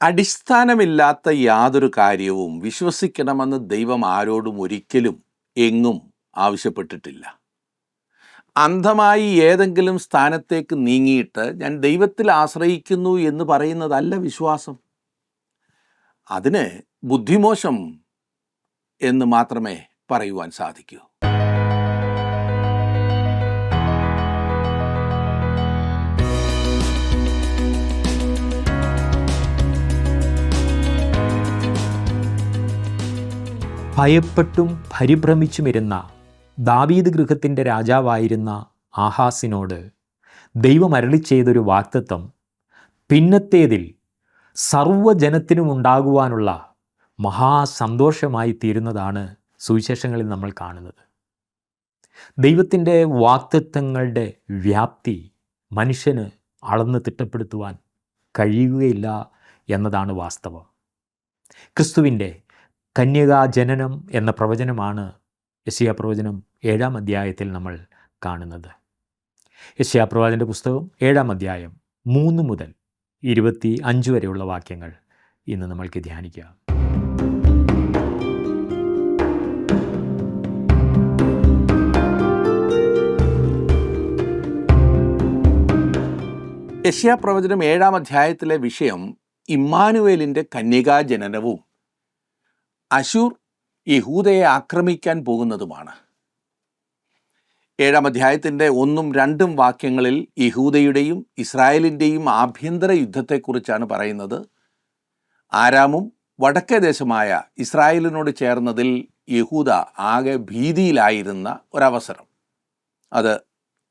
അടിസ്ഥാനമില്ലാത്ത യാതൊരു കാര്യവും വിശ്വസിക്കണമെന്ന് ദൈവം ആരോടും ഒരിക്കലും എങ്ങും ആവശ്യപ്പെട്ടിട്ടില്ല. അന്ധമായി ഏതെങ്കിലും സ്ഥാനത്തേക്ക് നീങ്ങിയിട്ട് ഞാൻ ദൈവത്തിൽ ആശ്രയിക്കുന്നു എന്ന് പറയുന്നതല്ല വിശ്വാസം. അതിന് ബുദ്ധിമോശം എന്ന് മാത്രമേ പറയുവാൻ സാധിക്കൂ. ഭയപ്പെട്ടും പരിഭ്രമിച്ചുമിരുന്ന ദാവീദ് ഗൃഹത്തിൻ്റെ രാജാവായിരുന്ന ആഹാസിനോട് ദൈവം അരുളി ചെയ്തൊരു വാഗ്ദത്തം പിന്നത്തേതിൽ സർവ്വജനത്തിനും ഉണ്ടാകുവാനുള്ള മഹാസന്തോഷമായി തീരുന്നതാണ് സുവിശേഷങ്ങളിൽ നമ്മൾ കാണുന്നത്. ദൈവത്തിൻ്റെ വാഗ്ദത്തങ്ങളുടെ വ്യാപ്തി മനുഷ്യന് അളന്ന് തിട്ടപ്പെടുത്തുവാൻ കഴിയുകയില്ല എന്നതാണ് വാസ്തവം. ക്രിസ്തുവിൻ്റെ കന്യകാജനനം എന്ന പ്രവചനമാണ് യെശയ്യാ പ്രവചനം 7-ാം അധ്യായത്തിൽ നമ്മൾ കാണുന്നത്. യെശയ്യാ പ്രവാചകൻ്റെ പുസ്തകം 7-ാം അധ്യായം 3 മുതൽ 25 വരെയുള്ള വാക്യങ്ങൾ ഇന്ന് നമ്മൾക്ക് ധ്യാനിക്കാം. യെശയ്യാ പ്രവചനം 7-ാം അധ്യായത്തിലെ വിഷയം ഇമ്മാനുവേലിൻ്റെ കന്യകാജനനവും അശൂർ യഹൂദയെ ആക്രമിക്കാൻ പോകുന്നതുമാണ്. 7-ാം അധ്യായത്തിൻ്റെ 1-2 വാക്യങ്ങളിൽ യഹൂദയുടെയും ഇസ്രായേലിൻ്റെയും ആഭ്യന്തര യുദ്ധത്തെക്കുറിച്ചാണ് പറയുന്നത്. ആരാമും വടക്കേ ദേശമായ ഇസ്രായേലിനോട് ചേർന്നതിൽ യഹൂദ ആകെ ഭീതിയിലായിരുന്ന ഒരവസരം അത്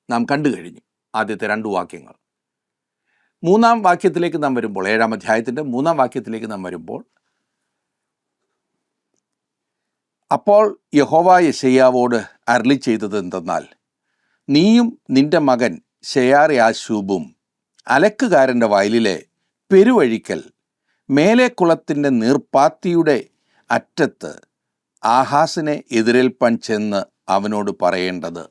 നാം കണ്ടു കഴിഞ്ഞു. ആദ്യത്തെ 2 വാക്യങ്ങൾ. 3-ാം വാക്യത്തിലേക്ക് നാം വരുമ്പോൾ, 7-ാം അധ്യായത്തിൻ്റെ 3-ാം വാക്യത്തിലേക്ക് നാം വരുമ്പോൾ, അപ്പോൾ യഹോവ യെശയ്യാവോട് അരുളി ചെയ്തത് എന്തെന്നാൽ, നീയും നിന്റെ മകൻ ശെയാർ-യാശൂബും അലക്കുകാരൻ്റെ വയലിലെ പെരുവഴിക്കൽ മേലെ കുളത്തിൻ്റെ നീർപ്പാത്തിയുടെ അറ്റത്ത് ആഹാസിനെ എതിരേൽപ്പാൻ ചെന്ന് അവനോട് പറയേണ്ടത്.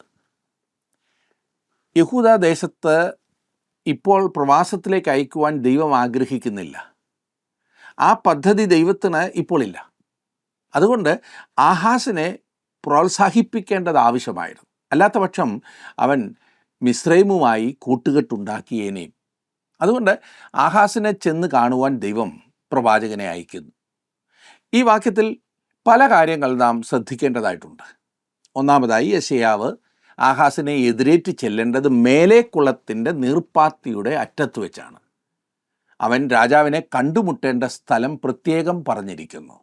യഹൂദ ദേശത്ത് ഇപ്പോൾ പ്രവാസത്തിലേക്ക് അയക്കുവാൻ ദൈവം ആഗ്രഹിക്കുന്നില്ല. ആ പദ്ധതി ദൈവത്തിന് ഇപ്പോൾ ഇല്ല. അതുകൊണ്ട് ആഹാസിനെ പ്രോത്സാഹിപ്പിക്കേണ്ടത് ആവശ്യമായിരുന്നു. അല്ലാത്ത പക്ഷം അവൻ മിസ്രൈമുമായി കൂട്ടുകെട്ടുണ്ടാക്കിയേനേയും. അതുകൊണ്ട് ആഹാസിനെ ചെന്ന് കാണുവാൻ ദൈവം പ്രവാചകനെ അയക്കുന്നു. ഈ വാക്യത്തിൽ പല കാര്യങ്ങൾ നാം ശ്രദ്ധിക്കേണ്ടതായിട്ടുണ്ട്. ഒന്നാമതായി, യെശയ്യാവ് ആഹാസിനെ എതിരേറ്റ് ചെല്ലേണ്ടത് മേലെ കുളത്തിൻ്റെ നീർപ്പാത്തിയുടെ അറ്റത്ത് വെച്ചാണ്. അവൻ രാജാവിനെ കണ്ടുമുട്ടേണ്ട സ്ഥലം പ്രത്യേകം പറഞ്ഞിരിക്കുന്നു.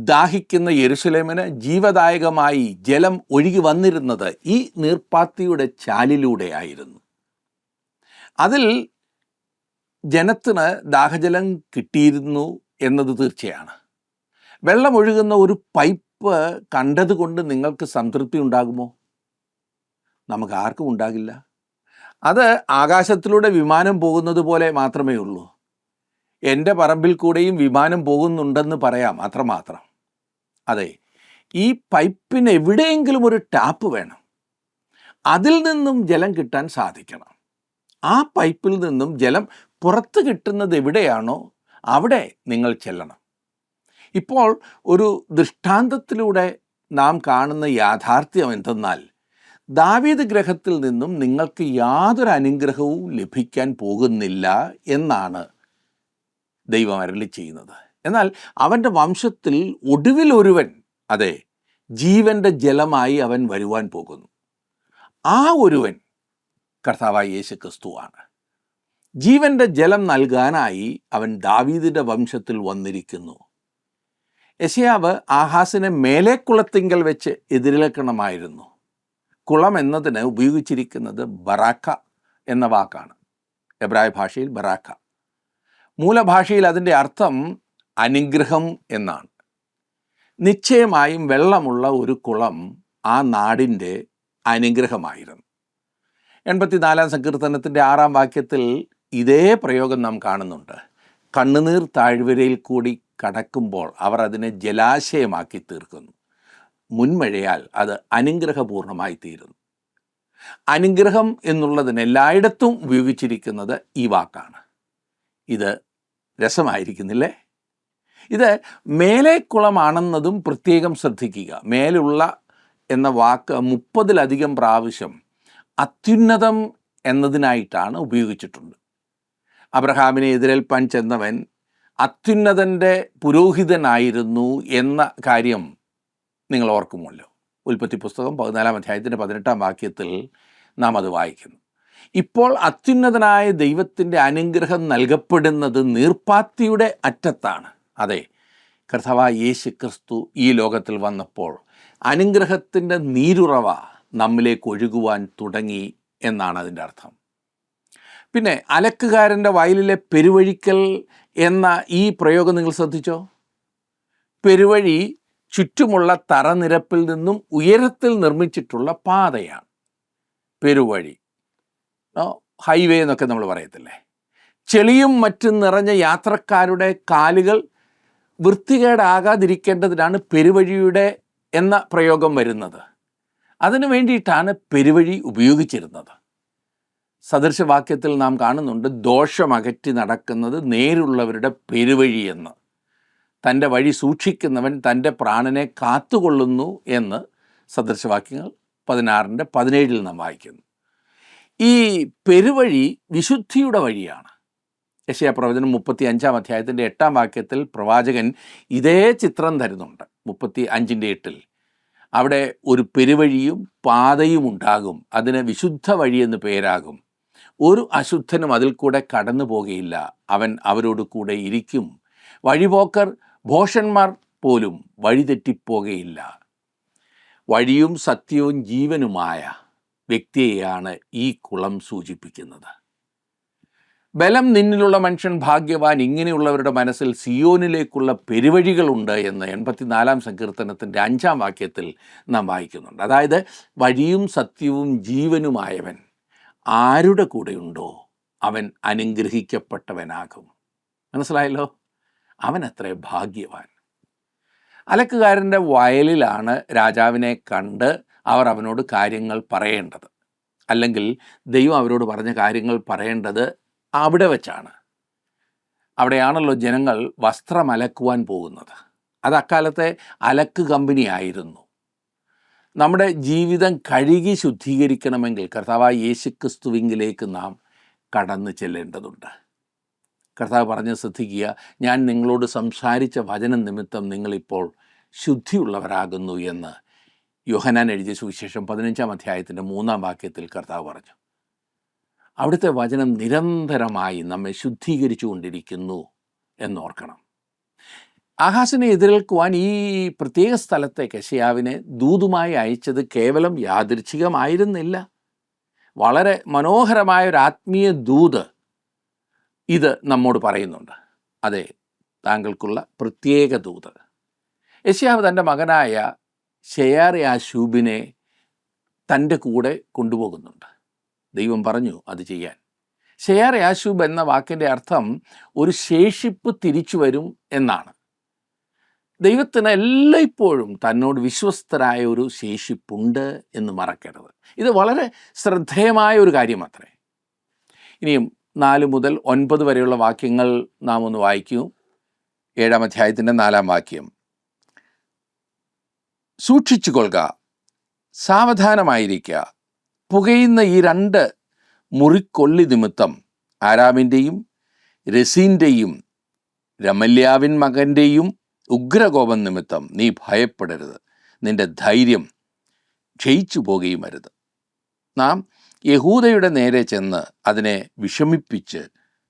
ദാഹിക്കുന്ന യെരുശലേമിന് ജീവദായകമായി ജലം ഒഴുകി വന്നിരുന്നത് ഈ നീർപ്പാത്തിയുടെ ചാലിലൂടെ ആയിരുന്നു. അതിൽ ജനത്തിന് ദാഹജലം കിട്ടിയിരുന്നു എന്നത് തീർച്ചയാണ്. വെള്ളമൊഴുകുന്ന ഒരു പൈപ്പ് കണ്ടതുകൊണ്ട് നിങ്ങൾക്ക് സംതൃപ്തി ഉണ്ടാകുമോ? നമുക്ക് ആർക്കും ഉണ്ടാകില്ല. അത് ആകാശത്തിലൂടെ വിമാനം പോകുന്നത് പോലെ മാത്രമേ ഉള്ളൂ. എൻ്റെ പറമ്പിൽ കൂടെയും വിമാനം പോകുന്നുണ്ടെന്ന് പറയാം, അത്രമാത്രം. അതെ, ഈ പൈപ്പിന് എവിടെയെങ്കിലും ഒരു ടാപ്പ് വേണം. അതിൽ നിന്നും ജലം കിട്ടാൻ സാധിക്കണം. ആ പൈപ്പിൽ നിന്നും ജലം പുറത്ത് കിട്ടുന്നത് എവിടെയാണോ അവിടെ നിങ്ങൾ ചെല്ലണം. ഇപ്പോൾ ഒരു ദൃഷ്ടാന്തത്തിലൂടെ നാം കാണുന്ന യാഥാർത്ഥ്യം എന്തെന്നാൽ, ദാവീദ് ഗൃഹത്തിൽ നിന്നും നിങ്ങൾക്ക് യാതൊരു അനുഗ്രഹവും ലഭിക്കാൻ പോകുന്നില്ല എന്നാണ് ദൈവം അരുളി ചെയ്യുന്നത്. എന്നാൽ അവൻ്റെ വംശത്തിൽ ഒടുവിൽ ഒരുവൻ, അതെ, ജീവൻ്റെ ജലമായി അവൻ വരുവാൻ പോകുന്നു. ആ ഒരുവൻ കർത്താവായ യേശു ക്രിസ്തുവാണ്. ജീവൻ്റെ ജലം നൽകാനായി അവൻ ദാവീദിൻ്റെ വംശത്തിൽ വന്നിരിക്കുന്നു. യെശയ്യാവ് ആഹാസിനെ മേലെ കുളത്തിങ്കൽ വെച്ച് എതിരേൽക്കണമായിരുന്നു. കുളം എന്നതിന് ഉപയോഗിച്ചിരിക്കുന്നത് ബറാക്ക എന്ന വാക്കാണ്. എബ്രായ ഭാഷയിൽ ബറാക്ക. മൂലഭാഷയിൽ അതിൻ്റെ അർത്ഥം അനുഗ്രഹം എന്നാണ്. നിശ്ചയമായും വെള്ളമുള്ള ഒരു കുളം ആ നാടിൻ്റെ അനുഗ്രഹമായിരുന്നു. 84-ാം സങ്കീർത്തനത്തിൻ്റെ 6-ാം വാക്യത്തിൽ ഇതേ പ്രയോഗം നാം കാണുന്നുണ്ട്. കണ്ണുനീർ താഴ്വരയിൽ കൂടി കടക്കുമ്പോൾ അവർ അതിനെ ജലാശയമാക്കി തീർക്കുന്നു. മുൻമഴയാൽ അത് അനുഗ്രഹപൂർണമായി തീരുന്നു. അനുഗ്രഹം എന്നുള്ളതിന് എല്ലായിടത്തും ഉപയോഗിച്ചിരിക്കുന്നത് ഈ വാക്കാണ്. ഇത് രസമായിരിക്കുന്നില്ലേ? ഇത് മേലേക്കുളമാണെന്നതും പ്രത്യേകം ശ്രദ്ധിക്കുക. മേലുള്ള എന്ന വാക്ക് 30-ലധികം പ്രാവശ്യം അത്യുന്നതം എന്നതിനായിട്ടാണ് ഉപയോഗിച്ചിട്ടുണ്ട്. അബ്രഹാമിനെ എതിരേൽപ്പാൻ ചെന്നവൻ അത്യുന്നതൻ്റെ പുരോഹിതനായിരുന്നു എന്ന കാര്യം നിങ്ങൾ ഓർക്കുമല്ലോ. ഉൽപ്പത്തി പുസ്തകം 14-ാം അധ്യായത്തിൻ്റെ 18-ാം വാക്യത്തിൽ നാം അത് വായിക്കുന്നു. ഇപ്പോൾ അത്യുന്നതനായ ദൈവത്തിൻ്റെ അനുഗ്രഹം നൽകപ്പെടുന്നത് നീർപ്പാത്തിയുടെ അറ്റത്താണ്. അതെ, കർത്താവായ യേശു ക്രിസ്തു ഈ ലോകത്തിൽ വന്നപ്പോൾ അനുഗ്രഹത്തിൻ്റെ നീരുറവ നമ്മിലേക്ക് ഒഴുകുവാൻ തുടങ്ങി എന്നാണ് അതിൻ്റെ അർത്ഥം. പിന്നെ അലക്കുകാരൻ്റെ വയലിലെ പെരുവഴിക്കൽ എന്ന ഈ പ്രയോഗം നിങ്ങൾ ശ്രദ്ധിച്ചോ? പെരുവഴി ചുറ്റുമുള്ള തറനിരപ്പിൽ നിന്നും ഉയരത്തിൽ നിർമ്മിച്ചിട്ടുള്ള പാതയാണ് പെരുവഴി. ഹൈവേ എന്നൊക്കെ നമ്മൾ പറയത്തില്ലേ? ചെളിയും മറ്റും നിറഞ്ഞ യാത്രക്കാരുടെ കാലുകൾ വൃത്തികേടാകാതിരിക്കേണ്ടതിനാണ് പെരുവഴിയുടെ എന്ന പ്രയോഗം വരുന്നത്. അതിനു വേണ്ടിയിട്ടാണ് പെരുവഴി ഉപയോഗിച്ചിരുന്നത്. സദൃശവാക്യത്തിൽ നാം കാണുന്നുണ്ട്, ദോഷമകറ്റി നടക്കുന്നത് നേരുള്ളവരുടെ പെരുവഴിയെന്ന്. തൻ്റെ വഴി സൂക്ഷിക്കുന്നവൻ തൻ്റെ പ്രാണനെ കാത്തുകൊള്ളുന്നു എന്ന് സദൃശവാക്യങ്ങൾ 16-17 നാം വായിക്കുന്നു. ഈ പെരുവഴി വിശുദ്ധിയുടെ വഴിയാണ്. യെശയ്യാപ്രവചനം 35-ാം അധ്യായത്തിൻ്റെ 8-ാം വാക്യത്തിൽ പ്രവാചകൻ ഇതേ ചിത്രം തരുന്നുണ്ട്. 35-8 അവിടെ ഒരു പെരുവഴിയും പാതയും ഉണ്ടാകും, അതിന് വിശുദ്ധ വഴിയെന്ന് പേരാകും. ഒരു അശുദ്ധനും അതിൽ കൂടെ കടന്നു പോകുകയില്ല, അവൻ അവരോട് കൂടെ ഇരിക്കും. വഴിപോക്കർ ഭോഷന്മാർ പോലും വഴിതെറ്റിപ്പോകുകയില്ല. വഴിയും സത്യവും ജീവനുമായ വ്യക്തിയെയാണ് ഈ കുളം സൂചിപ്പിക്കുന്നത്. ബലം നിന്നിലുള്ള മനുഷ്യൻ ഭാഗ്യവാൻ, ഇങ്ങനെയുള്ളവരുടെ മനസ്സിൽ സിയോനിലേക്കുള്ള പെരുവഴികളുണ്ട് എന്ന് 84-ാം സങ്കീർത്തനത്തിൻ്റെ 5-ാം വാക്യത്തിൽ നാം വായിക്കുന്നുണ്ട്. അതായത് വഴിയും സത്യവും ജീവനുമായവൻ ആരുടെ കൂടെയുണ്ടോ അവൻ അനുഗ്രഹിക്കപ്പെട്ടവനാകും. മനസ്സിലായല്ലോ? അവൻ അത്ര ഭാഗ്യവാൻ. അലക്കുകാരൻ്റെ വയലിലാണ് രാജാവിനെ കണ്ട് അവർ അവനോട് കാര്യങ്ങൾ പറയേണ്ടത്. അല്ലെങ്കിൽ ദൈവം അവരോട് പറഞ്ഞ കാര്യങ്ങൾ പറയേണ്ടത് അവിടെ വെച്ചാണ്. അവിടെയാണല്ലോ ജനങ്ങൾ വസ്ത്രം അലക്കുവാൻ പോകുന്നത്. അത് അക്കാലത്തെ അലക്ക് കമ്പനിയായിരുന്നു. നമ്മുടെ ജീവിതം കഴുകി ശുദ്ധീകരിക്കണമെങ്കിൽ കർത്താവായ യേശുക്രിസ്തുവിങ്കിലേക്ക് നാം കടന്നു ചെല്ലേണ്ടതുണ്ട്. കർത്താവ് പറഞ്ഞ് ശ്രദ്ധിക്കുക, ഞാൻ നിങ്ങളോട് സംസാരിച്ച വചനം നിമിത്തം നിങ്ങളിപ്പോൾ ശുദ്ധിയുള്ളവരാകുന്നു എന്ന് യോഹന്നാൻ എഴുതിയ സുവിശേഷം 15-ാം അധ്യായത്തിൻ്റെ 3-ാം വാക്യത്തിൽ കർത്താവ് പറഞ്ഞു. അവിടുത്തെ വചനം നിരന്തരമായി നമ്മെ ശുദ്ധീകരിച്ചു കൊണ്ടിരിക്കുന്നു എന്നോർക്കണം. ആഹാസിനെ എതിരേൽക്കുവാൻ ഈ പ്രത്യേക സ്ഥലത്തേക്ക് യെശയ്യാവിനെ ദൂതുമായി അയച്ചത് കേവലം യാദൃച്ഛികമായിരുന്നില്ല. വളരെ മനോഹരമായ ഒരു ആത്മീയ ദൂത് ഇത് നമ്മോട് പറയുന്നുണ്ട്. അതെ, താങ്കൾക്കുള്ള പ്രത്യേക ദൂത്. യെശയ്യാവ് തൻ്റെ മകനായ ശെയാർ-യാശൂബിനെ തൻ്റെ കൂടെ കൊണ്ടുപോകുന്നുണ്ട്. ദൈവം പറഞ്ഞു അത് ചെയ്യാൻ. ശെയാർ-യാശൂബ് എന്ന വാക്കിൻ്റെ അർത്ഥം ഒരു ശേഷിപ്പ് തിരിച്ചു വരും എന്നാണ്. ദൈവത്തിന് എല്ലായ്പ്പോഴും തന്നോട് വിശ്വസ്തരായ ഒരു ശേഷിപ്പുണ്ട് എന്ന് മറക്കരുത്. ഇത് വളരെ ശ്രദ്ധേയമായ ഒരു കാര്യമത്രേ. ഇനിയും 4 മുതൽ 9 വരെയുള്ള വാക്യങ്ങൾ നാം ഒന്ന് വായിക്കൂ. 7-ാം അധ്യായത്തിൻ്റെ 4-ാം വാക്യം. സൂക്ഷിച്ചു കൊള്ളുക, സാവധാനമായിരിക്കുക. പുകയുന്ന ഈ 2 മുറിക്കൊള്ളി നിമിത്തം ആരാമിൻ്റെയും രസീൻ്റെയും രമല്യാവിൻ മകൻ്റെയും ഉഗ്രകോപം നിമിത്തം നീ ഭയപ്പെടരുത്. നിന്റെ ധൈര്യം ക്ഷയിച്ചു പോകുകയും അരുത്. നാം യഹൂദയുടെ നേരെ ചെന്ന് അതിനെ വിഷമിപ്പിച്ച്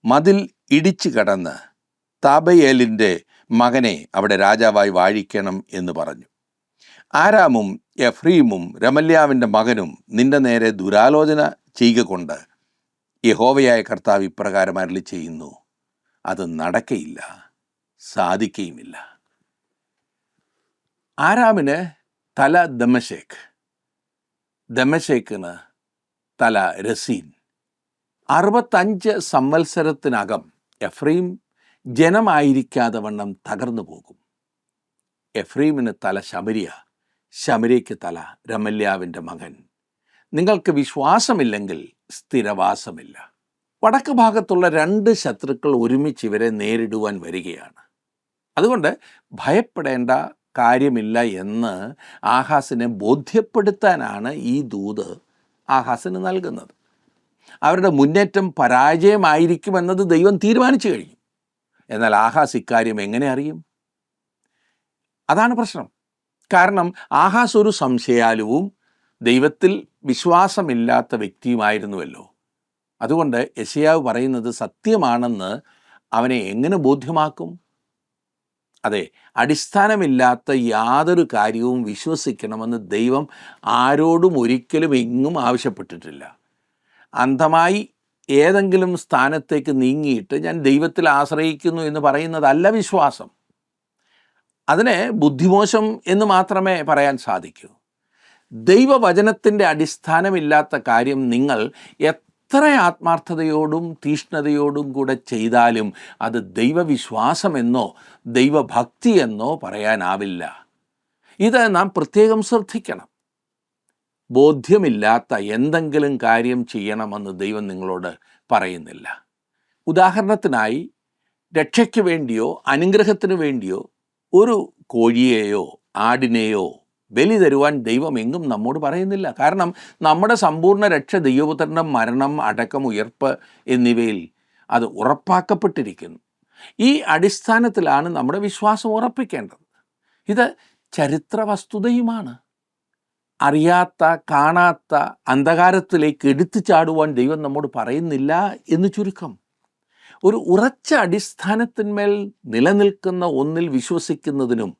മതിൽ ഇടിച്ചു കടന്ന് താബയേലിൻ്റെ മകനെ അവിടെ രാജാവായി വാഴിക്കണം എന്ന് പറഞ്ഞു. ആരാമും എഫ്രീമും രമല്യാവിൻ്റെ മകനും നിന്റെ നേരെ ദുരാലോചന ചെയ്യുക കൊണ്ട് യഹോവയായ കർത്താവ് ഇപ്രകാരം അരുളി ചെയ്യുന്നു, അത് നടക്കയില്ല, സാധിക്കുകയുമില്ല. ആരാമിന് തല ദമശേക്ക്, ദമശേക്കിന് തല രസീൻ. 65 സംവത്സരത്തിനകം എഫ്രീം ജനമായിരിക്കാതെ വണ്ണം തകർന്നു പോകും. എഫ്രീമിന് തല ശമരിയ, ശമര്യയ്ക്ക് തല രമല്യാവിൻ്റെ മകൻ. നിങ്ങൾക്ക് വിശ്വാസമില്ലെങ്കിൽ സ്ഥിരവാസമില്ല. വടക്ക് ഭാഗത്തുള്ള 2 ശത്രുക്കൾ ഒരുമിച്ച് ഇവരെ നേരിടുവാൻ വരികയാണ്. അതുകൊണ്ട് ഭയപ്പെടേണ്ട കാര്യമില്ല എന്ന് ആഹാസിനെ ബോധ്യപ്പെടുത്താനാണ് ഈ ദൂത് ആഹാസിന് നൽകുന്നത്. അവരുടെ മുന്നേറ്റം പരാജയമായിരിക്കുമെന്നത് ദൈവം തീരുമാനിച്ചു കഴിഞ്ഞു. എന്നാൽ ആഹാസ് ഇക്കാര്യം എങ്ങനെ അറിയും? അതാണ് പ്രശ്നം. കാരണം ആഹാസ് ഒരു സംശയാലുവും ദൈവത്തിൽ വിശ്വാസമില്ലാത്ത വ്യക്തിയുമായിരുന്നുവല്ലോ. അതുകൊണ്ട് യെശയ്യാവ് പറയുന്നത് സത്യമാണെന്ന് അവനെ എങ്ങനെ ബോധ്യമാക്കും? അതെ, അടിസ്ഥാനമില്ലാത്ത യാതൊരു കാര്യവും വിശ്വസിക്കണമെന്ന് ദൈവം ആരോടും ഒരിക്കലും എങ്ങും ആവശ്യപ്പെട്ടിട്ടില്ല. അന്ധമായി ഏതെങ്കിലും സ്ഥാനത്തേക്ക് നീങ്ങിയിട്ട് ഞാൻ ദൈവത്തിൽ ആശ്രയിക്കുന്നു എന്ന് പറയുന്നതല്ല വിശ്വാസം. അതിനെ ബുദ്ധിമോശം എന്ന് മാത്രമേ പറയാൻ സാധിക്കൂ. ദൈവവചനത്തിൻ്റെ അടിസ്ഥാനമില്ലാത്ത കാര്യം നിങ്ങൾ എത്ര ആത്മാർത്ഥതയോടും തീഷ്ണതയോടും കൂടെ ചെയ്താലും അത് ദൈവവിശ്വാസമെന്നോ ദൈവഭക്തി എന്നോ പറയാനാവില്ല. ഇത് നാം പ്രത്യേകം ശ്രദ്ധിക്കണം. ബോധ്യമില്ലാത്ത എന്തെങ്കിലും കാര്യം ചെയ്യണമെന്ന് ദൈവം നിങ്ങളോട് പറയുന്നില്ല. ഉദാഹരണത്തിനായി രക്ഷയ്ക്ക് വേണ്ടിയോ അനുഗ്രഹത്തിന് വേണ്ടിയോ ഒരു കോഴിയെയോ ആടിനെയോ ബലി തരുവാൻ ദൈവം എങ്ങും നമ്മോട് പറയുന്നില്ല. കാരണം നമ്മുടെ സമ്പൂർണ്ണ രക്ഷ ദൈവപുത്രൻ്റെ മരണം, അടക്കം, ഉയർപ്പ് എന്നിവയിൽ അത് ഉറപ്പാക്കപ്പെട്ടിരിക്കുന്നു. ഈ അടിസ്ഥാനത്തിലാണ് നമ്മുടെ വിശ്വാസം ഉറപ്പിക്കേണ്ടത്. ഇത് ചരിത്ര വസ്തുതയുമാണ്. അറിയാത്ത, കാണാത്ത അന്ധകാരത്തിലേക്ക് എടുത്തു ചാടുവാൻ ദൈവം നമ്മോട് പറയുന്നില്ല എന്ന് ചുരുക്കം. ഒരു ഉറച്ച അടിസ്ഥാനത്തിന്മേൽ നിലനിൽക്കുന്ന ഒന്നിൽ വിശ്വസിക്കുന്നതിനും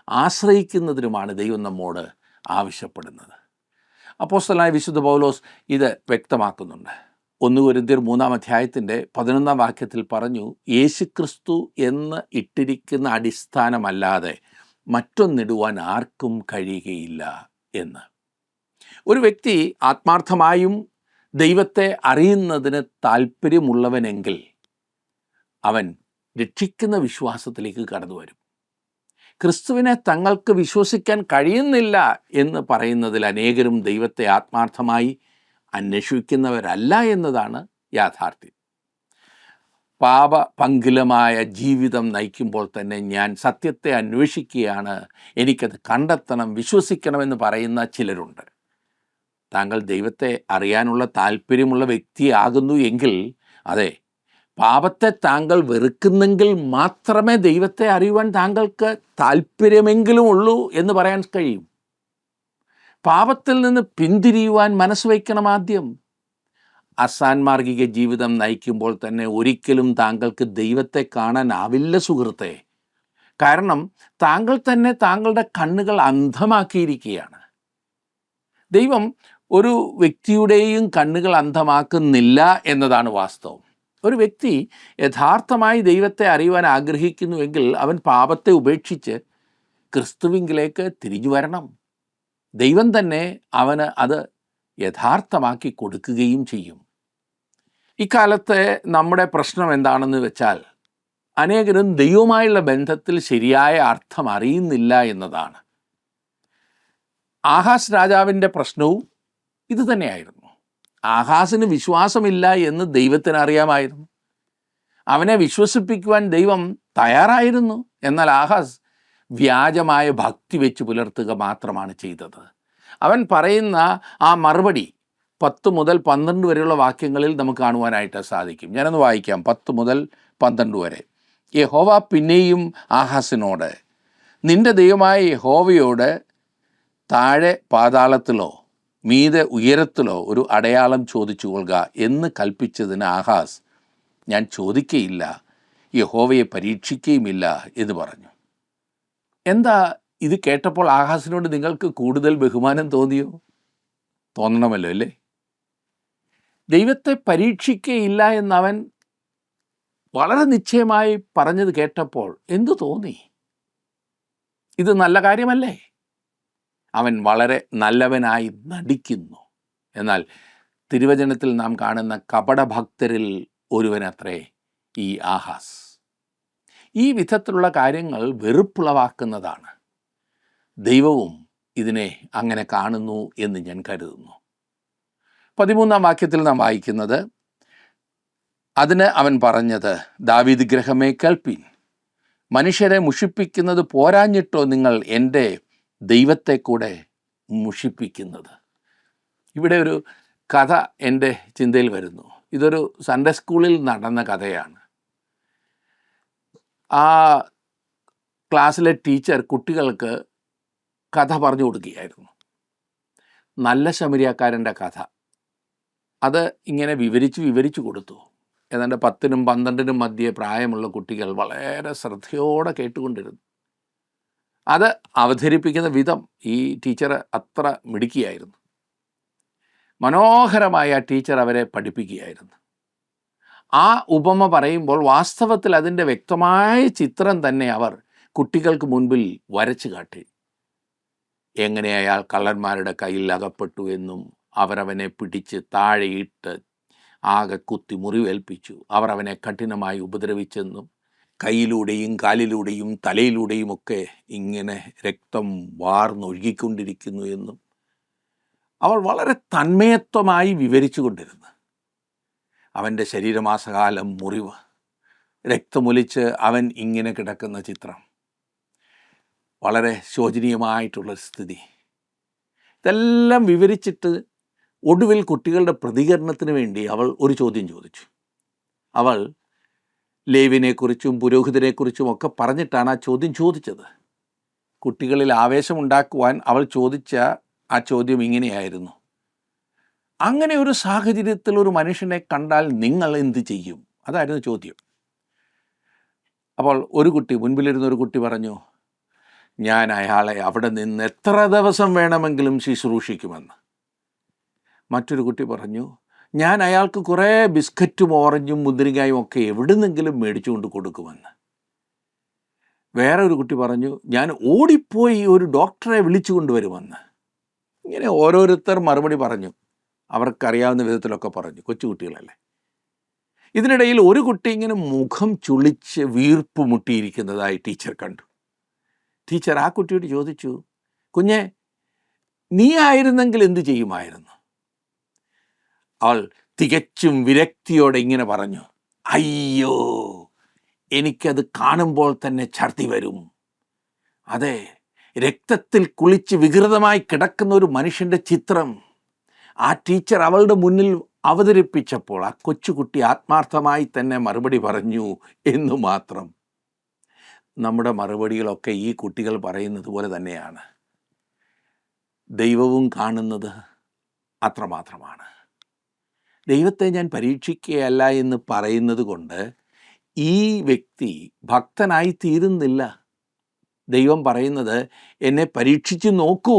ആശ്രയിക്കുന്നതിനുമാണ് ദൈവം നമ്മോട് ആവശ്യപ്പെടുന്നത്. അപ്പോസ്തലനായ വിശുദ്ധ പൗലോസ് ഇത് വ്യക്തമാക്കുന്നുണ്ട്. 1 കൊരിന്ത്യർ 3-ാം-അധ്യായത്തിൻ്റെ 11-ാം വാക്യത്തിൽ പറഞ്ഞു, യേശുക്രിസ്തു എന്ന് ഇട്ടിരിക്കുന്ന അടിസ്ഥാനമല്ലാതെ മറ്റൊന്നിടുവാൻ ആർക്കും കഴിയുകയില്ല എന്ന്. ഒരു വ്യക്തി ആത്മാർത്ഥമായും ദൈവത്തെ അറിയുന്നതിന് താല്പര്യമുള്ളവനെങ്കിൽ അവൻ രക്ഷിക്കുന്ന വിശ്വാസത്തിലേക്ക് കടന്നു വരും. ക്രിസ്തുവിനെ തങ്ങൾക്ക് വിശ്വസിക്കാൻ കഴിയുന്നില്ല എന്ന് പറയുന്നതിൽ അനേകരും ദൈവത്തെ ആത്മാർത്ഥമായി അന്വേഷിക്കുന്നവരല്ല എന്നതാണ് യാഥാർത്ഥ്യം. പാപപങ്കിലമായ ജീവിതം നയിക്കുമ്പോൾ തന്നെ ഞാൻ സത്യത്തെ അന്വേഷിക്കുകയാണ്, എനിക്കത് കണ്ടെത്തണം, വിശ്വസിക്കണമെന്ന് പറയുന്ന ചിലരുണ്ട്. താങ്കൾ ദൈവത്തെ അറിയാനുള്ള താല്പര്യമുള്ള വ്യക്തിയാകുന്നു എങ്കിൽ, അതെ, പാപത്തെ താങ്കൾ വെറുക്കുന്നെങ്കിൽ മാത്രമേ ദൈവത്തെ അറിയുവാൻ താങ്കൾക്ക് താല്പര്യമെങ്കിലും ഉള്ളൂ എന്ന് പറയാൻ കഴിയും. പാപത്തിൽ നിന്ന് പിന്തിരിയുവാൻ മനസ്സ് വയ്ക്കണം. ആദ്യം അസാൻമാർഗിക ജീവിതം നയിക്കുമ്പോൾ തന്നെ ഒരിക്കലും താങ്കൾക്ക് ദൈവത്തെ കാണാനാവില്ല സുഹൃത്തെ. കാരണം താങ്കൾ തന്നെ താങ്കളുടെ കണ്ണുകൾ അന്ധമാക്കിയിരിക്കുകയാണ്. ദൈവം ഒരു വ്യക്തിയുടെയും കണ്ണുകൾ അന്ധമാക്കുന്നില്ല എന്നതാണ് വാസ്തവം. ഒരു വ്യക്തി യഥാർത്ഥമായി ദൈവത്തെ അറിയുവാൻ ആഗ്രഹിക്കുന്നുവെങ്കിൽ അവൻ പാപത്തെ ഉപേക്ഷിച്ച് ക്രിസ്തുവിങ്കിലേക്ക് തിരിഞ്ഞു വരണം. ദൈവം തന്നെ അവന് അത് യഥാർത്ഥമാക്കി കൊടുക്കുകയും ചെയ്യും. ഇക്കാലത്തെ നമ്മുടെ പ്രശ്നം എന്താണെന്ന് വെച്ചാൽ, അനേകരും ദൈവവുമായുള്ള ബന്ധത്തിൽ ശരിയായ അർത്ഥം അറിയുന്നില്ല എന്നതാണ്. ആഹാസ് രാജാവിൻ്റെ പ്രശ്നവും ഇത് തന്നെയായിരുന്നു. ആഹാസിന് വിശ്വാസമില്ല എന്ന് ദൈവത്തിന് അറിയാമായിരുന്നു. അവനെ വിശ്വസിപ്പിക്കുവാൻ ദൈവം തയ്യാറായിരുന്നു. എന്നാൽ ആഹാസ് വ്യാജമായ ഭക്തി വെച്ച് പുലർത്തുക മാത്രമാണ് ചെയ്തത്. അവൻ പറയുന്ന ആ മറുപടി 10 മുതൽ 12 വരെയുള്ള വാക്യങ്ങളിൽ നമുക്ക് കാണുവാനായിട്ട് സാധിക്കും. ഞാനൊന്ന് വായിക്കാം, 10 മുതൽ 12 വരെ. യഹോവ പിന്നെയും ആഹാസിനോട്, നിന്റെ ദൈവമായ യഹോവയോട് താഴെ പാതാളത്തിലോ മീതെ ഉയരത്തിലോ ഒരു അടയാളം ചോദിച്ചു കൊള്ളുക എന്ന് കൽപ്പിച്ചതിന് ആഹാസ്, ഞാൻ ചോദിക്കയില്ല, യഹോവയെ പരീക്ഷിക്കുകയുമില്ല എന്ന് പറഞ്ഞു. എന്താ ഇത് കേട്ടപ്പോൾ ആഹാസിനോട് നിങ്ങൾക്ക് കൂടുതൽ ബഹുമാനം തോന്നിയോ? തോന്നണമല്ലോ അല്ലേ? ദൈവത്തെ പരീക്ഷിക്കുകയില്ല എന്നവൻ വളരെ നിശ്ചയമായി പറഞ്ഞത് കേട്ടപ്പോൾ എന്തു തോന്നി? ഇത് നല്ല കാര്യമല്ലേ? അവൻ വളരെ നല്ലവനായി നടിക്കുന്നു. എന്നാൽ തിരുവചനത്തിൽ നാം കാണുന്ന കപടഭക്തരിൽ ഒരുവനത്രേ ഈ ആഹാസ്. ഈ വിധത്തിലുള്ള കാര്യങ്ങൾ വെറുപ്പുളവാക്കുന്നതാണ്. ദൈവവും ഇതിനെ അങ്ങനെ കാണുന്നു എന്ന് ഞാൻ കരുതുന്നു. 13-ാം വാക്യത്തിൽ നാം വായിക്കുന്നത്, അതിന് അവൻ പറഞ്ഞത്, ദാവീദ് ഗൃഹമേ കേൾപ്പീൻ, മനുഷ്യരെ മുഷിപ്പിക്കുന്നത് പോരാഞ്ഞിട്ടോ നിങ്ങൾ എൻ്റെ ദൈവത്തെ കൂടെ മുഷിപ്പിക്കുന്നത്. ഇവിടെ ഒരു കഥ എൻ്റെ ചിന്തയിൽ വരുന്നു. ഇതൊരു സൺഡേ സ്കൂളിൽ നടന്ന കഥയാണ്. ആ ക്ലാസ്സിലെ ടീച്ചർ കുട്ടികൾക്ക് കഥ പറഞ്ഞു കൊടുക്കുകയായിരുന്നു. നല്ല ശമരിയാക്കാരൻ്റെ കഥ. അത് ഇങ്ങനെ വിവരിച്ചു കൊടുത്തു. ഏതാണ്ട് 10-നും 12-നും മധ്യേ പ്രായമുള്ള കുട്ടികൾ വളരെ ശ്രദ്ധയോടെ കേട്ടുകൊണ്ടിരുന്നു. അത് അവതരിപ്പിക്കുന്ന വിധം ഈ ടീച്ചർ അത്ര മിടുക്കിയായിരുന്നു. മനോഹരമായ ആ ടീച്ചർ അവരെ പഠിപ്പിക്കുകയായിരുന്നു. ആ ഉപമ പറയുമ്പോൾ വാസ്തവത്തിൽ അതിൻ്റെ വ്യക്തമായ ചിത്രം തന്നെ അവർ കുട്ടികൾക്ക് മുൻപിൽ വരച്ചു കാട്ടി. എങ്ങനെ അയാൾ കള്ളന്മാരുടെ കയ്യിൽ അകപ്പെട്ടു എന്നും അവരവനെ പിടിച്ച് താഴെയിട്ട് ആകെ കുത്തി മുറിവേൽപ്പിച്ചു, അവർ അവനെ കഠിനമായി ഉപദ്രവിച്ചെന്നും കയ്യിലൂടെയും കാലിലൂടെയും തലയിലൂടെയും ഒക്കെ ഇങ്ങനെ രക്തം വാർന്നൊഴുകിക്കൊണ്ടിരിക്കുന്നു എന്നും അവൾ വളരെ തന്മയത്വമായി വിവരിച്ചു കൊണ്ടിരുന്നു. അവൻ്റെ ശരീരമാസകാലം മുറിവ്, രക്തമൊലിച്ച് അവൻ ഇങ്ങനെ കിടക്കുന്ന ചിത്രം, വളരെ ശോചനീയമായിട്ടുള്ളൊരു സ്ഥിതി. ഇതെല്ലാം വിവരിച്ചിട്ട് ഒടുവിൽ കുട്ടികളുടെ പ്രതികരണത്തിന് വേണ്ടി അവൾ ഒരു ചോദ്യം ചോദിച്ചു. അവൾ ലേവിനെക്കുറിച്ചും പുരോഹിതനെക്കുറിച്ചും ഒക്കെ പറഞ്ഞിട്ടാണ് ആ ചോദ്യം ചോദിച്ചത്. കുട്ടികളിൽ ആവേശമുണ്ടാക്കുവാൻ അവൾ ചോദിച്ച ആ ചോദ്യം ഇങ്ങനെയായിരുന്നു: അങ്ങനെ ഒരു സാഹചര്യത്തിൽ ഒരു മനുഷ്യനെ കണ്ടാൽ നിങ്ങൾ എന്ത് ചെയ്യും? അതായിരുന്നു ചോദ്യം. അപ്പോൾ ഒരു കുട്ടി, മുൻപിലിരുന്ന ഒരു കുട്ടി പറഞ്ഞു, ഞാൻ അയാളെ അവിടെ നിന്ന് എത്ര ദിവസം വേണമെങ്കിലും ശുശ്രൂഷിക്കുമെന്ന്. മറ്റൊരു കുട്ടി പറഞ്ഞു, ഞാൻ അയാൾക്ക് കുറേ ബിസ്ക്കറ്റും ഓറഞ്ചും മുന്തിരിങ്ങായും ഒക്കെ എവിടുന്നെങ്കിലും മേടിച്ചുകൊണ്ട് കൊടുക്കുമെന്ന്. വേറെ ഒരു കുട്ടി പറഞ്ഞു, ഞാൻ ഓടിപ്പോയി ഒരു ഡോക്ടറെ വിളിച്ചു കൊണ്ടുവരുമെന്ന്. ഇങ്ങനെ ഓരോരുത്തർ മറുപടി പറഞ്ഞു, അവർക്കറിയാവുന്ന വിധത്തിലൊക്കെ പറഞ്ഞു. കൊച്ചുകുട്ടികളല്ലേ. ഇതിനിടയിൽ ഒരു കുട്ടി ഇങ്ങനെ മുഖം ചുളിച്ച് വീർപ്പ് മുട്ടിയിരിക്കുന്നതായി ടീച്ചർ കണ്ടു. ടീച്ചർ ആ കുട്ടിയോട് ചോദിച്ചു, കുഞ്ഞെ, നീ ആയിരുന്നെങ്കിൽ എന്തു ചെയ്യുമായിരുന്നു? അവൾ തികച്ചും വിരക്തിയോടെ ഇങ്ങനെ പറഞ്ഞു, അയ്യോ, എനിക്കത് കാണുമ്പോൾ തന്നെ ഛർദ്ദി വരും. അതെ, രക്തത്തിൽ കുളിച്ച് വികൃതമായി കിടക്കുന്ന ഒരു മനുഷ്യൻ്റെ ചിത്രം ആ ടീച്ചർ അവളുടെ മുന്നിൽ അവതരിപ്പിച്ചപ്പോൾ ആ കൊച്ചുകുട്ടി ആത്മാർത്ഥമായി തന്നെ മറുപടി പറഞ്ഞു എന്ന് മാത്രം. നമ്മുടെ മറുപടികളൊക്കെ ഈ കുട്ടികൾ പറയുന്നത് പോലെ തന്നെയാണ്. ദൈവവും കാണുന്നത് അത്രമാത്രമാണ്. ദൈവത്തെ ഞാൻ പരീക്ഷിക്കുകയല്ല എന്ന് പറയുന്നത് കൊണ്ട് ഈ വ്യക്തി ഭക്തനായി തീരുന്നില്ല. ദൈവം പറയുന്നത്, എന്നെ പരീക്ഷിച്ച് നോക്കൂ,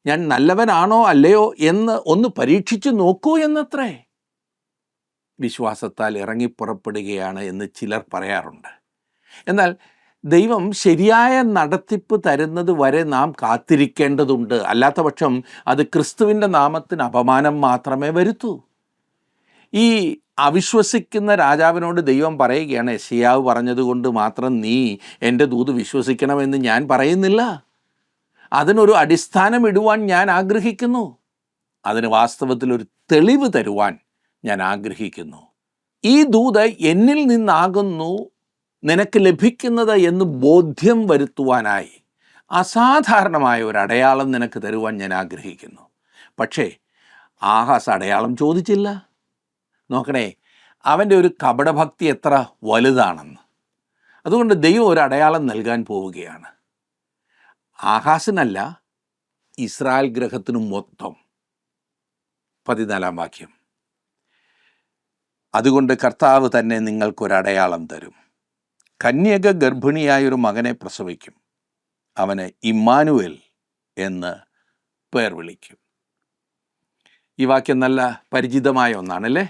ഞാൻ നല്ലവനാണോ അല്ലയോ എന്ന് ഒന്ന് പരീക്ഷിച്ച് നോക്കൂ എന്നത്രേ. വിശ്വാസത്താൽ ഇറങ്ങിപ്പുറപ്പെടുകയാണ് എന്ന് ചിലർ പറയാറുണ്ട്. എന്നാൽ ദൈവം ശരിയായ നടത്തിപ്പ് തരുന്നത് വരെ നാം കാത്തിരിക്കേണ്ടതുണ്ട്. അല്ലാത്ത പക്ഷം അത് ക്രിസ്തുവിൻ്റെ നാമത്തിന് അപമാനം മാത്രമേ വരുത്തൂ. ഈ അവിശ്വസിക്കുന്ന രാജാവിനോട് ദൈവം പറയുകയാണ്, യെശയ്യാവ് പറഞ്ഞതുകൊണ്ട് മാത്രം നീ എൻ്റെ ദൂത് വിശ്വസിക്കണമെന്ന് ഞാൻ പറയുന്നില്ല. അതിനൊരു അടിസ്ഥാനം ഇടുവാൻ ഞാൻ ആഗ്രഹിക്കുന്നു. അതിന് വാസ്തവത്തിൽ ഒരു തെളിവ് തരുവാൻ ഞാൻ ആഗ്രഹിക്കുന്നു. ഈ ദൂത് എന്നിൽ നിന്നാകുന്നു നിനക്ക് ലഭിക്കുന്നത് എന്ന് ബോധ്യം വരുത്തുവാനായി അസാധാരണമായ ഒരു അടയാളം നിനക്ക് തരുവാൻ ഞാൻ ആഗ്രഹിക്കുന്നു. പക്ഷേ ആഹാസ് അടയാളം ചോദിച്ചില്ല. നോക്കണേ, അവൻ്റെ ഒരു കപടഭക്തി എത്ര വലുതാണെന്ന്. അതുകൊണ്ട് ദൈവം ഒരു അടയാളം നൽകാൻ പോവുകയാണ്. ആഹാസിനല്ല, ഇസ്രായേൽ ഗൃഹത്തിനു മൊത്തം. 14-ാം വാക്യം, അതുകൊണ്ട് കർത്താവ് തന്നെ നിങ്ങൾക്കൊരടയാളം തരും. കന്യക ഗർഭിണിയായൊരു മകനെ പ്രസവിക്കും, അവന് ഇമ്മാനുവേൽ എന്ന് പേർ വിളിക്കും. ഈ വാക്യം നല്ല പരിചിതമായ ഒന്നാണല്ലേ.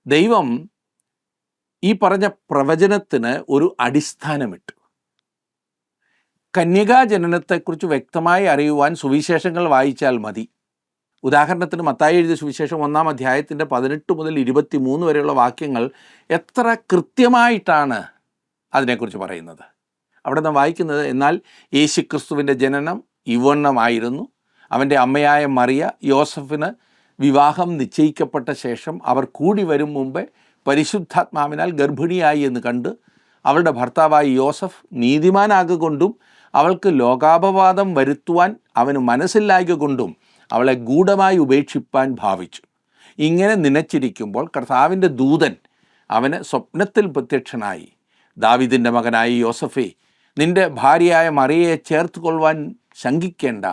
ദൈവം ഈ പറഞ്ഞ പ്രവചനത്തിന് ഒരു അടിസ്ഥാനമിട്ടു. കന്യകാജനനത്തെക്കുറിച്ച് വ്യക്തമായി അറിയുവാൻ സുവിശേഷങ്ങൾ വായിച്ചാൽ മതി. ഉദാഹരണത്തിന് മത്തായി എഴുതിയ സുവിശേഷം 1-ാം അധ്യായത്തിൻ്റെ 18 മുതൽ 23 വരെയുള്ള വാക്യങ്ങൾ എത്ര കൃത്യമായിട്ടാണ് അതിനെക്കുറിച്ച് പറയുന്നത്. അവിടെ നാം വായിക്കുന്നത്, എന്നാൽ യേശുക്രിസ്തുവിൻ്റെ ജനനം ഇവണ്ണമായിരുന്നു. അവൻ്റെ അമ്മയായ മറിയ യോസഫിന് വിവാഹം നിശ്ചയിക്കപ്പെട്ട ശേഷം അവർ കൂടി വരും മുമ്പേ പരിശുദ്ധാത്മാവിനാൽ ഗർഭിണിയായി എന്ന് കണ്ട് അവളുടെ ഭർത്താവായ യോസഫ് നീതിമാനാകൊണ്ടും അവൾക്ക് ലോകാപവാദം വരുത്തുവാൻ അവന് മനസ്സില്ലായ്ക കൊണ്ടും അവളെ ഗൂഢമായി ഉപേക്ഷിപ്പാൻ ഭാവിച്ചു. ഇങ്ങനെ നനച്ചിരിക്കുമ്പോൾ കർത്താവിൻ്റെ ദൂതൻ അവന് സ്വപ്നത്തിൽ പ്രത്യക്ഷനായി, ദാവീദിൻ്റെ മകനായ യോസഫേ, നിന്റെ ഭാര്യയായ മറിയയെ ചേർത്ത് കൊള്ളുവാൻ ശങ്കിക്കേണ്ട.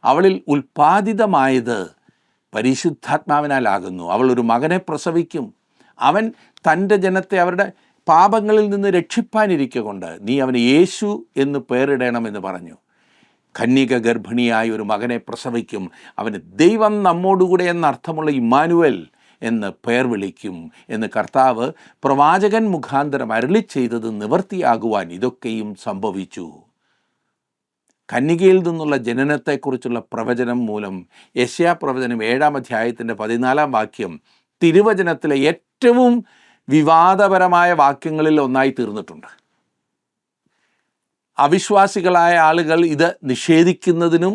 അവളിൽ ഉൽപ്പാദിതമായത് പരിശുദ്ധാത്മാവിനാലാകുന്നു. അവൾ ഒരു മകനെ പ്രസവിക്കും. അവൻ തൻ്റെ ജനത്തെ അവരുടെ പാപങ്ങളിൽ നിന്ന് രക്ഷിപ്പാനിരിക്കൊണ്ട് നീ അവന് യേശു എന്ന് പേരിടണമെന്ന് പറഞ്ഞു. കന്യക ഗർഭിണിയായ ഒരു മകനെ പ്രസവിക്കും. അവന് ദൈവം നമ്മോടുകൂടെ എന്നർത്ഥമുള്ള ഇമ്മാനുവേൽ എന്ന് പേർ വിളിക്കും എന്ന് കർത്താവ് പ്രവാചകൻ മുഖാന്തരം അരുളി ചെയ്തത് നിവർത്തിയാകുവാൻ ഇതൊക്കെയും സംഭവിച്ചു. കന്യകയിൽ നിന്നുള്ള ജനനത്തെക്കുറിച്ചുള്ള പ്രവചനം മൂലം യെശയ്യാ പ്രവചനം 7-ാം അധ്യായത്തിൻ്റെ 14-ാം വാക്യം തിരുവചനത്തിലെ ഏറ്റവും വിവാദപരമായ വാക്യങ്ങളിൽ ഒന്നായി തീർന്നിട്ടുണ്ട്. അവിശ്വാസികളായ ആളുകൾ ഇത് നിഷേധിക്കുന്നതിനും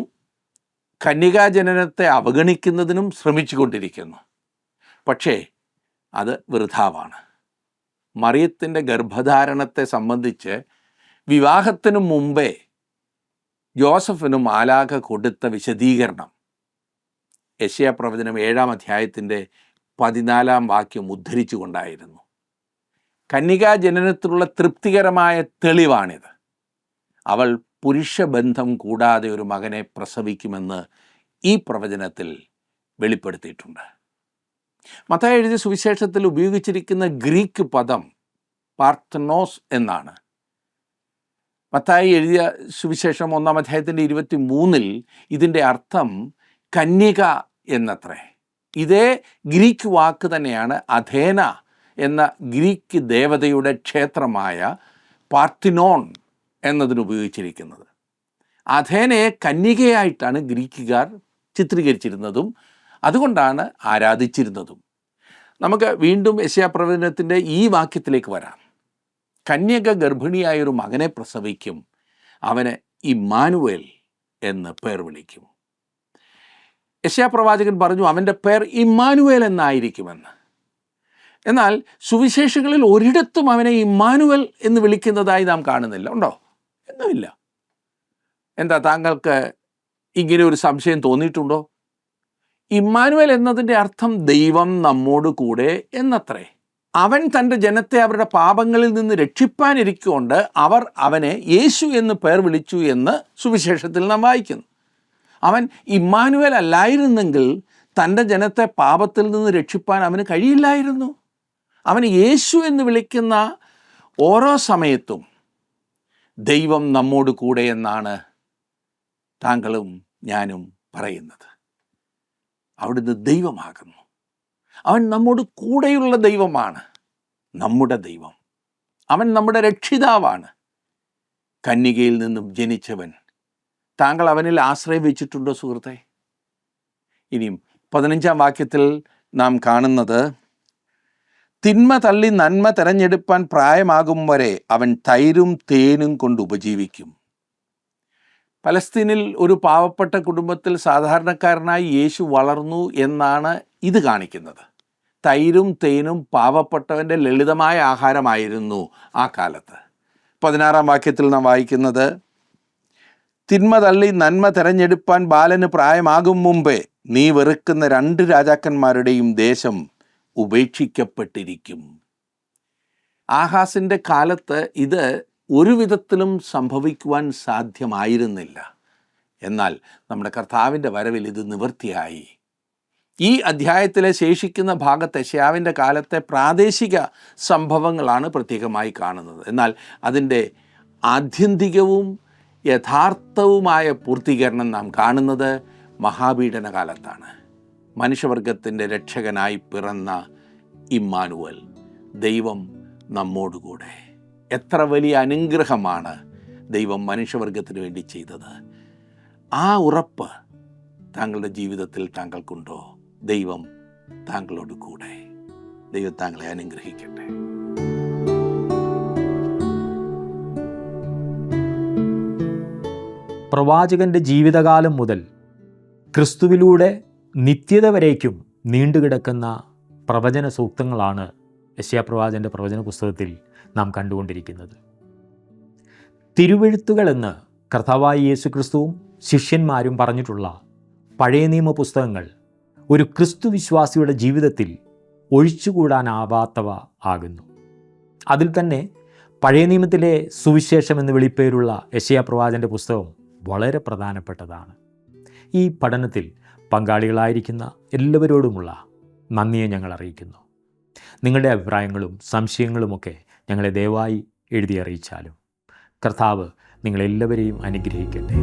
കന്യകാജനനത്തെ അവഗണിക്കുന്നതിനും ശ്രമിച്ചു കൊണ്ടിരിക്കുന്നു. പക്ഷേ അത് വൃഥാവാണ്. മറിയത്തിൻ്റെ ഗർഭധാരണത്തെ സംബന്ധിച്ച് വിവാഹത്തിനു മുമ്പേ യോസഫിന് മാലാഖ കൊടുത്ത വിശദീകരണം യെശയ്യാ പ്രവചനം 7-ാം അധ്യായത്തിൻ്റെ 14-ാം വാക്യം ഉദ്ധരിച്ചു കൊണ്ടായിരുന്നു. കന്യകാജനനത്തിലുള്ള തൃപ്തികരമായ തെളിവാണിത്. അവൾ പുരുഷബന്ധം കൂടാതെ ഒരു മകനെ പ്രസവിക്കുമെന്ന് ഈ പ്രവചനത്തിൽ വെളിപ്പെടുത്തിയിട്ടുണ്ട്. മത്തായി എഴുതിയ സുവിശേഷത്തിൽ ഉപയോഗിച്ചിരിക്കുന്ന ഗ്രീക്ക് പദം പാർത്തനോസ് എന്നാണ്. മത്തായി എഴുതിയ സുവിശേഷം 1-ാം അധ്യായത്തിൻ്റെ 23-ൽ ഇതിൻ്റെ അർത്ഥം കന്യക എന്നത്രേ. ഇതേ ഗ്രീക്ക് വാക്ക് തന്നെയാണ് അഥേന എന്ന ഗ്രീക്ക് ദേവതയുടെ ക്ഷേത്രമായ പാർത്തിനോൺ എന്നതിന് ഉപയോഗിച്ചിരിക്കുന്നത്. അഥേനയെ കന്യകയായിട്ടാണ് ഗ്രീക്കുകാർ ചിത്രീകരിച്ചിരുന്നതും അതുകൊണ്ടാണ് ആരാധിച്ചിരുന്നതും. നമുക്ക് വീണ്ടും യെശയ്യാ പ്രവചനത്തിൻ്റെ ഈ വാക്യത്തിലേക്ക് വരാം. കന്യക ഗർഭിണിയായൊരു മകനെ പ്രസവിക്കും, അവന് ഇമ്മാനുവേൽ എന്ന് പേർ വിളിക്കും. യെശയ്യാ പ്രവാചകൻ പറഞ്ഞു അവൻ്റെ പേർ ഇമ്മാനുവേൽ എന്നായിരിക്കുമെന്ന്. എന്നാൽ സുവിശേഷങ്ങളിൽ ഒരിടത്തും അവനെ ഇമ്മാനുവേൽ എന്ന് വിളിക്കുന്നതായി നാം കാണുന്നില്ല. ഉണ്ടോ? എന്നുമില്ല. എന്താ താങ്കൾക്ക് ഇങ്ങനെ ഒരു സംശയം തോന്നിയിട്ടുണ്ടോ? ഇമ്മാനുവേൽ എന്നതിൻ്റെ അർത്ഥം ദൈവം നമ്മോട് കൂടെ എന്നത്രേ. അവൻ തൻ്റെ ജനത്തെ അവരുടെ പാപങ്ങളിൽ നിന്ന് രക്ഷിപ്പാനിരിക്കൊണ്ട് അവർ അവനെ യേശു എന്ന് പേർ വിളിച്ചു എന്ന് സുവിശേഷത്തിൽ നാം വായിക്കുന്നു. അവൻ ഇമ്മാനുവേൽ അല്ലായിരുന്നെങ്കിൽ തൻ്റെ ജനത്തെ പാപത്തിൽ നിന്ന് രക്ഷിപ്പാൻ അവന് കഴിയില്ലായിരുന്നു. അവന് യേശു എന്ന് വിളിക്കുന്ന ഓരോ സമയത്തും ദൈവം നമ്മോട് കൂടെ എന്നാണ് താങ്കളും ഞാനും പറയുന്നത്. അവിടുന്ന് ദൈവമാകുന്നു. അവൻ നമ്മോട് കൂടെയുള്ള ദൈവമാണ്, നമ്മുടെ ദൈവം. അവൻ നമ്മുടെ രക്ഷിതാവാണ്. കന്യകയിൽ നിന്നും ജനിച്ചവൻ. താങ്കൾ അവനിൽ ആശ്രയം വെച്ചിട്ടുണ്ടോ സുഹൃത്തെ? ഇനിയും 15-ാം വാക്യത്തിൽ നാം കാണുന്നത്, തിന്മ തള്ളി നന്മ തെരഞ്ഞെടുപ്പാൻ പ്രായമാകും വരെ അവൻ തൈരും തേനും കൊണ്ട് ഉപജീവിക്കും. പലസ്തീനിൽ ഒരു പാവപ്പെട്ട കുടുംബത്തിൽ സാധാരണക്കാരനായി യേശു വളർന്നു എന്നാണ് ഇത് കാണിക്കുന്നത്. തൈരും തേനും പാവപ്പെട്ടവൻ്റെ ലളിതമായ ആഹാരമായിരുന്നു ആ കാലത്ത്. 16-ാം വാക്യത്തിൽ നാം വായിക്കുന്നത്, തിന്മ തള്ളി നന്മ തെരഞ്ഞെടുപ്പാൻ ബാലന് പ്രായമാകും മുമ്പേ നീ വെറുക്കുന്ന 2 രാജാക്കന്മാരുടെയും ദേശം ഉപേക്ഷിക്കപ്പെട്ടിരിക്കും. ആഹാസിൻ്റെ കാലത്ത് ഇത് ഒരു വിധത്തിലും സംഭവിക്കുവാൻ സാധ്യമായിരുന്നില്ല. എന്നാൽ നമ്മുടെ കർത്താവിൻ്റെ വരവിൽ ഇത് നിവൃത്തിയായി. ഈ അധ്യായത്തിലെ ശേഷിക്കുന്ന ഭാഗത്ത് യെശയ്യാവിൻ്റെ കാലത്തെ പ്രാദേശിക സംഭവങ്ങളാണ് പ്രത്യേകമായി കാണുന്നത്. എന്നാൽ അതിൻ്റെ ആത്യന്തികവും യഥാർത്ഥവുമായ പൂർത്തീകരണം നാം കാണുന്നത് മഹാപീഡന കാലത്താണ്. മനുഷ്യവർഗത്തിൻ്റെ രക്ഷകനായി പിറന്ന ഇമ്മാനുവേൽ, ദൈവം നമ്മോടുകൂടെ. എത്ര വലിയ അനുഗ്രഹമാണ് ദൈവം മനുഷ്യവർഗത്തിന് വേണ്ടി ചെയ്തത്. ആ ഉറപ്പ് താങ്കളുടെ ജീവിതത്തിൽ താങ്കൾക്കുണ്ടോ? ദൈവം താങ്കളോട് കൂടെ. ദൈവം താങ്കളെ അനുഗ്രഹിക്കട്ടെ. പ്രവാചകൻ്റെ ജീവിതകാലം മുതൽ ക്രിസ്തുവിലൂടെ നിത്യത വരേക്കും നീണ്ടുകിടക്കുന്ന പ്രവചന സൂക്തങ്ങളാണ് യെശയ്യാപ്രവാചകൻ്റെ പ്രവചന പുസ്തകത്തിൽ നാം കണ്ടുകൊണ്ടിരിക്കുന്നത്. തിരുവെഴുത്തുകളെന്ന് കർത്താവായ യേശുക്രിസ്തുവും ശിഷ്യന്മാരും പറഞ്ഞിട്ടുള്ള പഴയ നിയമ പുസ്തകങ്ങൾ ഒരു ക്രിസ്തു വിശ്വാസിയുടെ ജീവിതത്തിൽ ഒഴിച്ചുകൂടാനാവാത്തവ ആകുന്നു. അതിൽ തന്നെ പഴയ നിയമത്തിലെ സുവിശേഷം എന്ന് വിളിപ്പേരുള്ള യെശയ്യാപ്രവാചകൻ്റെ പുസ്തകം വളരെ പ്രധാനപ്പെട്ടതാണ്. ഈ പഠനത്തിൽ പങ്കാളികളായിരിക്കുന്ന എല്ലാവരോടുമുള്ള നന്ദിയെ ഞങ്ങൾ അറിയിക്കുന്നു. നിങ്ങളുടെ അഭിപ്രായങ്ങളും സംശയങ്ങളുമൊക്കെ ഞങ്ങളെ ദയവായി എഴുതി അറിയിച്ചാലും. കർത്താവ് നിങ്ങളെല്ലാവരെയും അനുഗ്രഹിക്കട്ടെ.